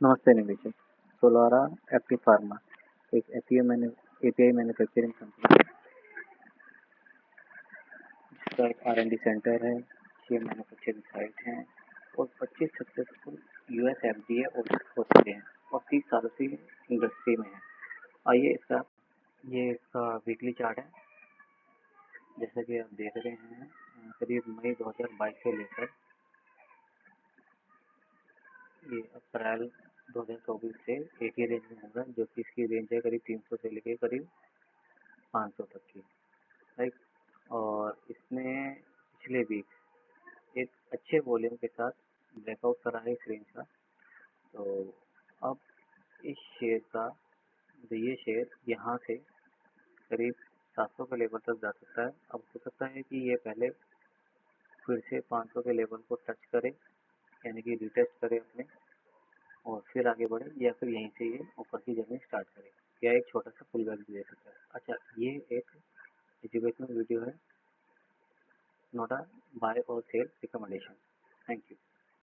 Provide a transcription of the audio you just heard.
नमस्ते निवेशक। Solara active pharma एक एपीआई मैन्युफैक्चरिंग कंपनी है जिसका एक R&D सेंटर है, 6 मैन्युफैक्चरिंग साइट हैं और 25 सक्सेसफुल यूएस एफडीए ऑडिट हो चुके हैं और 30 सालों से इंडस्ट्री में है। आइए ये इसका वीकली चार्ट है। जैसा कि आप देख रहे हैं, करीब मई 2022 से लेकर ये अप्रैल 2024 से एक ही रेंज में होगा, जो कि इसकी रेंज है करीब 300 से लेकर करीब 500 तक की, राइट। और इसने पिछले वीक एक अच्छे वॉल्यूम के साथ ब्रेकआउट करा है इस रेंज का। तो अब इस शेयर का ये शेयर यहाँ से करीब 700 के लेवल तक जा सकता है। अब हो सकता है कि ये पहले फिर से 500 के लेवल को टच करे, यानी कि रिटेस्ट करे अपने, और फिर आगे बढ़े, या फिर यहीं से ये ऊपर की जर्नी स्टार्ट करे, या एक छोटा सा पुल बैक भी दे सकता है। अच्छा, ये एक एजुकेशनल वीडियो है, नॉट अ बाय और सेल रिकमेंडेशन। Thank you.